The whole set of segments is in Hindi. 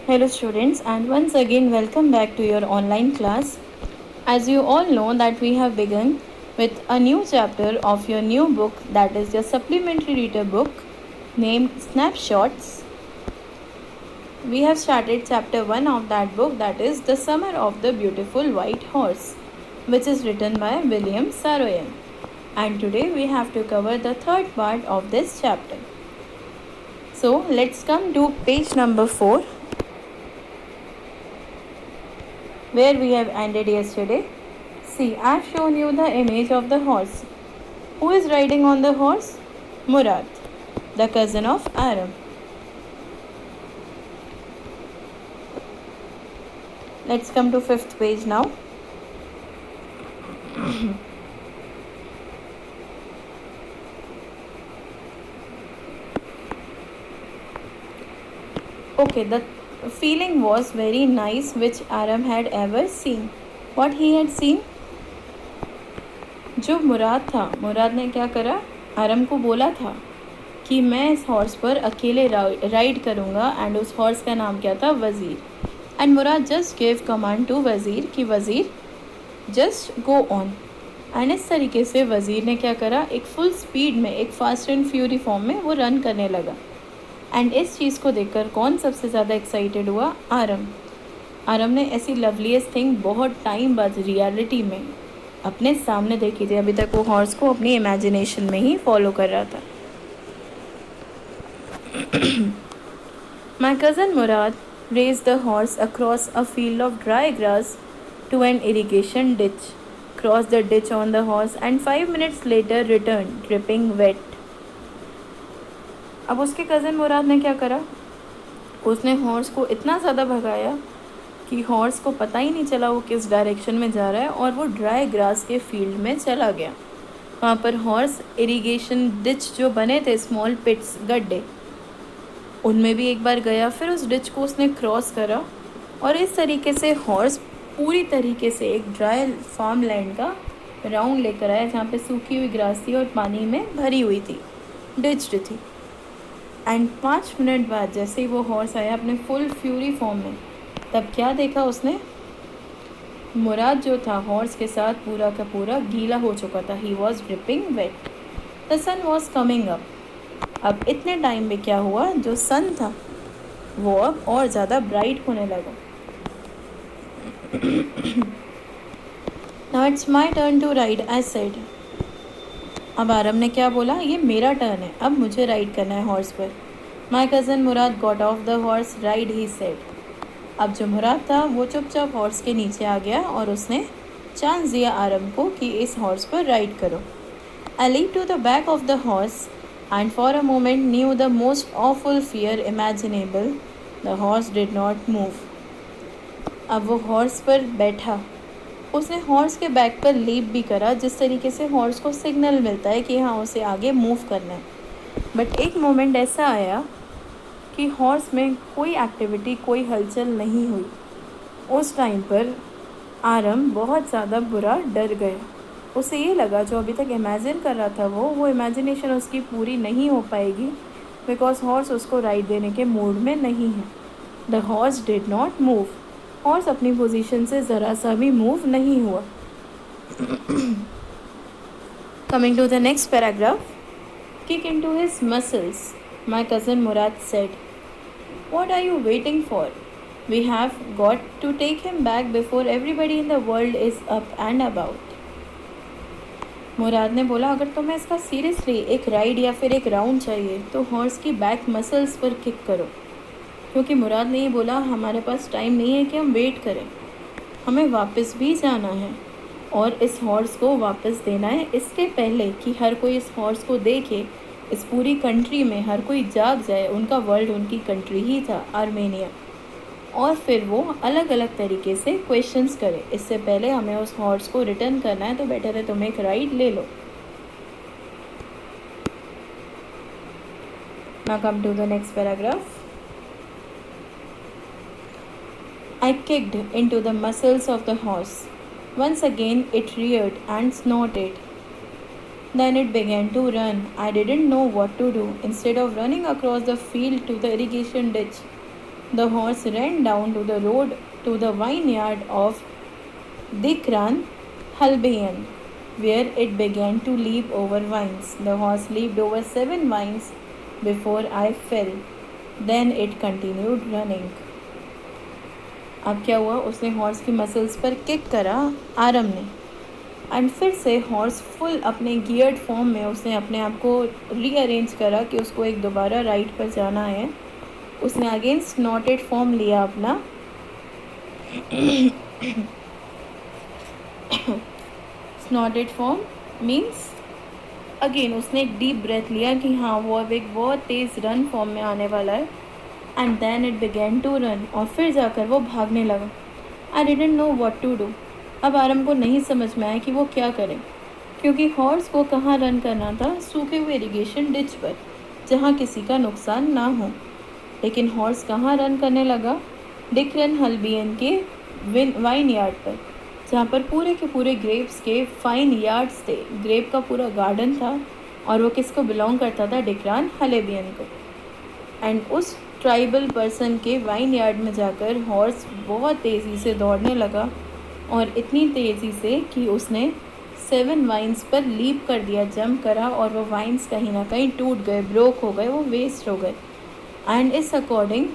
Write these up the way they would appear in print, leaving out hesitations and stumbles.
Hello students, and once again welcome back to your online class. As you all know that we have begun with a new chapter of your new book, that is your supplementary reader book named Snapshots. We have started chapter 1 of that book, that is The Summer of the Beautiful White Horse, which is written by William Saroyan. And today we have to cover the third part of this chapter. So let's come to page number 4, where we have ended yesterday. See, I've shown you the image of the horse. Who is riding on the horse? Murad, the cousin of Aram. Let's come to 5th page now. Okay, the feeling was very nice which Aram had ever seen. What he had seen? जो मुराद था, मुराद ने क्या करा? आरम को बोला था कि मैं इस हॉर्स पर अकेले राइड करूँगा एंड उस हॉर्स का नाम क्या था? Wazir. And Mourad just give command to Wazir कि वज़ीर जस्ट गो ऑन. एंड इस तरीके से वज़ीर ने क्या करा? एक फुल स्पीड में, एक फास्ट एंड फ्यूरी फॉर्म में वो रन करने लगा. एंड इस चीज़ को देखकर कौन सबसे ज़्यादा एक्साइटेड हुआ? आरम. आरम ने ऐसी लवलीएस्ट थिंग बहुत टाइम बाद रियलिटी में अपने सामने देखी थी. अभी तक वो हॉर्स को अपनी इमेजिनेशन में ही फॉलो कर रहा था. My cousin Murad raced the horse across a field of dry grass to an irrigation ditch, crossed the ditch on the horse and 5 minutes later returned, dripping wet. अब उसके कज़न मुराद ने क्या करा? उसने हॉर्स को इतना ज़्यादा भगाया कि हॉर्स को पता ही नहीं चला वो किस डायरेक्शन में जा रहा है और वो ड्राई ग्रास के फील्ड में चला गया. वहाँ पर हॉर्स इरिगेशन डिच जो बने थे, स्मॉल पिट्स, गड्ढे, उनमें भी एक बार गया. फिर उस डिच को उसने क्रॉस करा और इस तरीके से हॉर्स पूरी तरीके से एक ड्राई फार्म लैंड का राउंड लेकर आया जहाँ पे सूखी हुई ग्रास थी और पानी में भरी हुई थी, डिच्ड थी. एंड 5 मिनट बाद जैसे ही वो हॉर्स आया अपने फुल फ्यूरी फॉर्म में, तब क्या देखा उसने? मुराद जो था हॉर्स के साथ पूरा का पूरा गीला हो चुका था. He was dripping wet. The sun was coming up. अब इतने टाइम में क्या हुआ? जो सन था वो अब और ज़्यादा ब्राइट होने लगा. Now it's my turn to ride, I said. अब आरम ने क्या बोला? ये मेरा टर्न है, अब मुझे राइड करना है हॉर्स पर. माई cousin Murad got off the horse, ride, he said. अब जो मुराद था वो चुपचाप हॉर्स के नीचे आ गया और उसने चांस दिया आरम को कि इस हॉर्स पर राइड करो. I leap to the back of the horse and for a moment knew the most awful fear imaginable. The horse did not move. अब वो हॉर्स पर बैठा. उसने हॉर्स के बैक पर लीप भी करा, जिस तरीके से हॉर्स को सिग्नल मिलता है कि हाँ उसे आगे मूव करना है. बट एक मोमेंट ऐसा आया कि हॉर्स में कोई एक्टिविटी, कोई हलचल नहीं हुई. उस टाइम पर आरम बहुत ज़्यादा बुरा डर गया. उसे ये लगा जो अभी तक इमेजिन कर रहा था वो इमेजिनेशन उसकी पूरी नहीं हो पाएगी, बिकॉज हॉर्स उसको राइड देने के मूड में नहीं है. The horse did not move. Horse अपनी पोजीशन से ज़रा सा भी मूव नहीं हुआ. Coming to the next paragraph. Kick into his muscles, my cousin Mourad said. What are you waiting for? We have got to take him back before everybody in the world is up and about. मुराद ने बोला, अगर तुम्हें इसका सीरियसली एक राइड या फिर एक राउंड चाहिए तो हॉर्स की बैक मसल्स पर किक करो. क्योंकि मुराद ने ये बोला, हमारे पास टाइम नहीं है कि हम वेट करें, हमें वापस भी जाना है और इस हॉर्स को वापस देना है इसके पहले कि हर कोई इस हॉर्स को देखे. इस पूरी कंट्री में हर कोई जाग जाए. उनका वर्ल्ड उनकी कंट्री ही था, आर्मेनिया. और फिर वो अलग अलग तरीके से क्वेश्चंस करे. इससे पहले हमें उस हॉर्स को रिटर्न करना है तो बेटर है तुम एक राइड ले लो. Now come to the next paragraph. I kicked into the muscles of the horse. Once again it reared and snorted. Then it began to run. I didn't know what to do. Instead of running across the field to the irrigation ditch, The horse ran down to the road to the vineyard of Dikran Halbean, where it began to leap over vines. The horse leaped over 7 vines before I fell. Then it continued running. अब क्या हुआ, उसने हॉर्स की मसल्स पर किक करा आरम ने, एंड फिर से हॉर्स फुल अपने गियर्ड फॉर्म में उसने अपने आप को रीअरेंज करा कि उसको एक दोबारा राइड पर जाना है. उसने अगेन स्नॉटेड फॉर्म लिया अपना. स्नॉटेड फॉर्म मीन्स अगेन उसने एक डीप ब्रेथ लिया कि हाँ वो अब एक बहुत तेज़ रन फॉर्म में आने वाला है. And then it began to run, और फिर जाकर वो भागने लगा. I didn't know what to do. अब आरम को नहीं समझ में आया कि वो क्या करे, क्योंकि हॉर्स को कहाँ रन करना था, सूखे हुए इरिगेशन डिच पर जहाँ किसी का नुकसान ना हो. लेकिन हॉर्स कहाँ रन करने लगा, डिकरन हल्बियन के वाइन यार्ड पर, जहाँ पर पूरे के पूरे ग्रेप्स के फाइन यार्ड्स थे. ग्रेप का पूरा गार्डन था और वो किसको बिलोंग करता था, डिकरान हलेबियन को. एंड उस ट्राइबल पर्सन के वाइन यार्ड में जाकर हॉर्स बहुत तेज़ी से दौड़ने लगा, और इतनी तेज़ी से कि उसने 7 वाइन्स पर लीप कर दिया, जंप करा, और वो वाइन्स कहीं ना कहीं टूट गए, ब्रोक हो गए, वो वेस्ट हो गए. एंड इस अकॉर्डिंग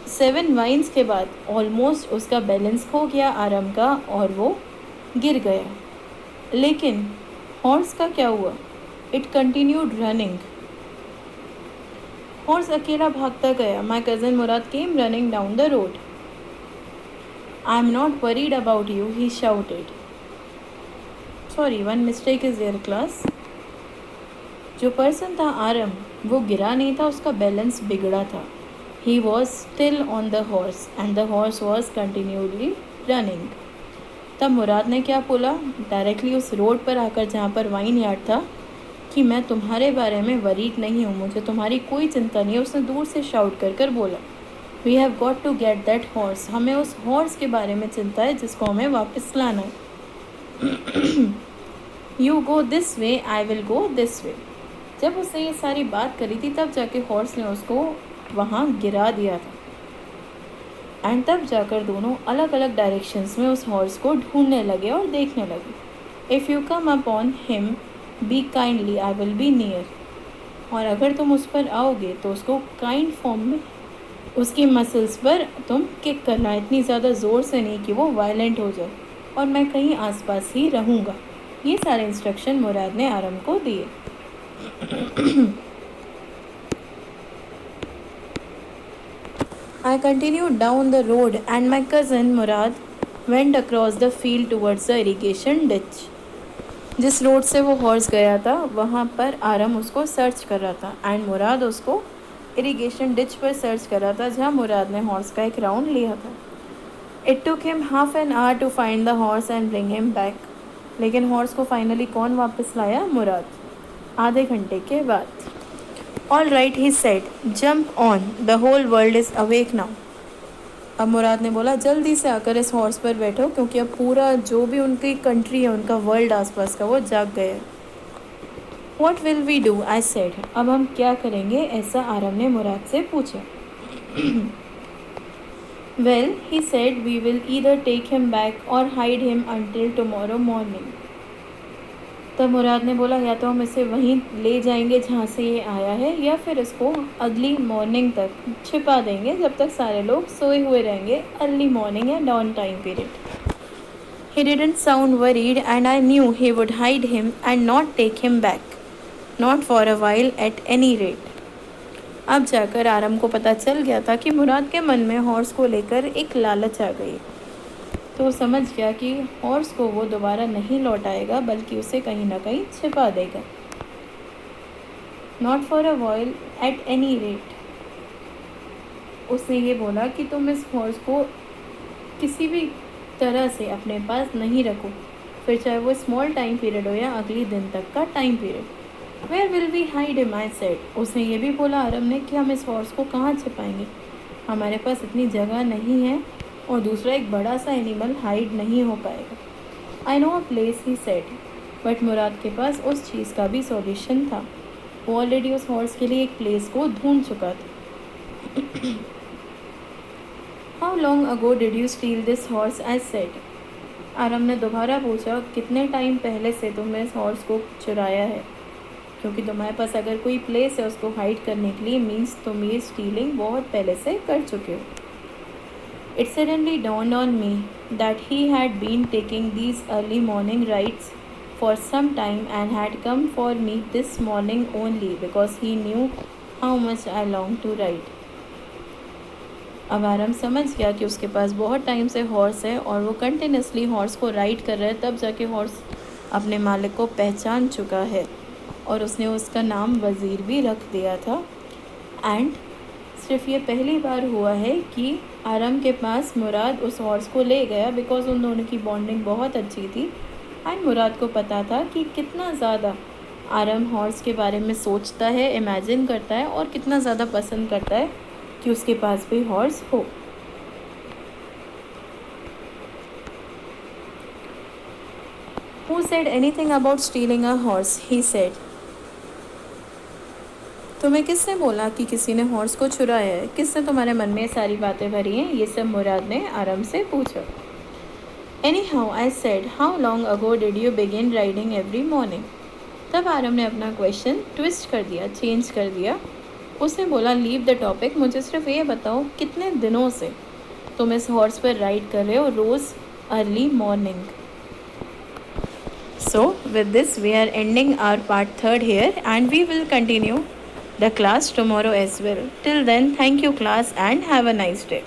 7 वाइन्स के बाद ऑलमोस्ट उसका बैलेंस खो गया आरम का, और वो गिर गया. लेकिन हॉर्स का क्या हुआ, इट कंटिन्यूड रनिंग. हॉर्स अकेला भागता गया. My cousin Mourad came running down the road. I am not worried about you, he shouted. Sorry, one mistake is there class. जो पर्सन था आरम, वो गिरा नहीं था, उसका बैलेंस बिगड़ा था. He was still on the horse and the horse was continuously running. तब मुराद ने क्या बोला, डायरेक्टली उस रोड पर आकर जहाँ पर वाइन यार्ड था, कि मैं तुम्हारे बारे में वरीड नहीं हूँ, मुझे तुम्हारी कोई चिंता नहीं है. उसने दूर से शाउट कर कर बोला, we have got to get that horse. हमें उस हॉर्स के बारे में चिंता है जिसको हमें वापस लाना है. You go this way, I will go this way. जब उसने ये सारी बात करी थी तब जाके हॉर्स ने उसको वहाँ गिरा दिया था. एंड तब जाकर दोनों अलग अलग डायरेक्शंस में उस हॉर्स को ढूंढने लगे और देखने लगे. If you come upon him B kindly, I will be near. और अगर तुम उस पर आओगे तो उसको काइंड फॉर्म में उसकी मसल्स पर तुम किक करना, इतनी ज़्यादा ज़ोर से नहीं कि वो वायलेंट हो जाए, और मैं कहीं आसपास ही रहूँगा. ये सारे इंस्ट्रक्शन मुराद ने आरम को दिए. I continued down the road and my cousin Murad went across the field towards the irrigation ditch. जिस रोड से वो हॉर्स गया था वहाँ पर आरम उसको सर्च कर रहा था, एंड मुराद उसको इरिगेशन डिच पर सर्च कर रहा था जहाँ मुराद ने हॉर्स का एक राउंड लिया था. It took him half an hour to find the horse and bring him back. लेकिन हॉर्स को फाइनली कौन वापस लाया, मुराद, आधे घंटे के बाद. All right, he said, jump on, the whole world is awake now. अब मुराद ने बोला, जल्दी से आकर इस हॉर्स पर बैठो, क्योंकि अब पूरा जो भी उनकी कंट्री है, उनका वर्ल्ड आसपास का, वो जाग गया. What will we do, I said. अब हम क्या करेंगे, ऐसा आरम ने मुराद से पूछा. Well, he said, we will either take him back or hide him until tomorrow morning. तब मुराद ने बोला, या तो हम इसे वहीं ले जाएंगे जहाँ से ये आया है, या फिर इसको अगली मॉर्निंग तक छिपा देंगे जब तक सारे लोग सोए हुए रहेंगे, अर्ली मॉर्निंग या dawn time period. He didn't sound worried and I knew he would hide him and not take him back, not for a while at any rate. अब जाकर आरम को पता चल गया था कि मुराद के मन में हॉर्स को लेकर एक लालच आ गई. तो वो समझ गया कि हॉर्स को वो दोबारा नहीं लौटाएगा, बल्कि उसे कहीं ना कहीं छिपा देगा. Not for a while at any rate. उसने ये बोला कि तुम इस हॉर्स को किसी भी तरह से अपने पास नहीं रखो, फिर चाहे वो स्मॉल टाइम पीरियड हो या अगली दिन तक का time period. Where will we hide him, I said. उसने ये भी बोला आरम ने कि हम इस हॉर्स को कहाँ छिपाएंगे, हमारे पास इतनी जगह नहीं है, और दूसरा एक बड़ा सा एनिमल हाइड नहीं हो पाएगा. I know a place, he said. But Mourad के पास उस चीज़ का भी सॉल्यूशन था. वो ऑलरेडी उस हॉर्स के लिए एक प्लेस को ढूंढ चुका था. How long ago did you steal this horse? I said. Aram ने दोबारा पूछा, कितने टाइम पहले से तुमने इस हॉर्स को चुराया है? क्योंकि तुम्हारे पास अगर कोई प्लेस है उसको हाइड करने के लिए, मीन्स तुम ये स्टीलिंग बहुत पहले से कर चुके हो. It suddenly dawned on me that he had been taking these early morning rides for some time and had come for me this morning only because he knew how much I longed to ride. अब आराम समझ गया कि उसके पास बहुत टाइम से हॉर्स है और वो कंटिन्यूसली हॉर्स को राइड कर रहा है, तब जाके हॉर्स अपने मालिक को पहचान चुका है और उसने उसका नाम वज़ीर भी रख दिया था. एंड सिर्फ ये पहली बार हुआ है कि आरम के पास मुराद उस हॉर्स को ले गया बिकॉज़ उन दोनों की बॉन्डिंग बहुत अच्छी थी. एंड मुराद को पता था कि कितना ज़्यादा आरम हॉर्स के बारे में सोचता है, इमेजिन करता है और कितना ज़्यादा पसंद करता है कि उसके पास भी हॉर्स हो. Who said anything about stealing a horse? He said. तुम्हें किसने बोला कि किसी ने हॉर्स को चुराया है? किसने तुम्हारे मन में सारी बातें भरी हैं? ये सब मुराद ने आरम से पूछा. Anyhow, I said, how long ago did you begin riding every morning? तब आरम ने अपना क्वेश्चन ट्विस्ट कर दिया, चेंज कर दिया. उसने बोला, लीव द टॉपिक, मुझे सिर्फ ये बताओ कितने दिनों से तुम इस हॉर्स पर राइड कर रहे हो रोज़ early morning. So with this we are ending our part 3 here and we will continue the class tomorrow as well. Till then, thank you class and have a nice day.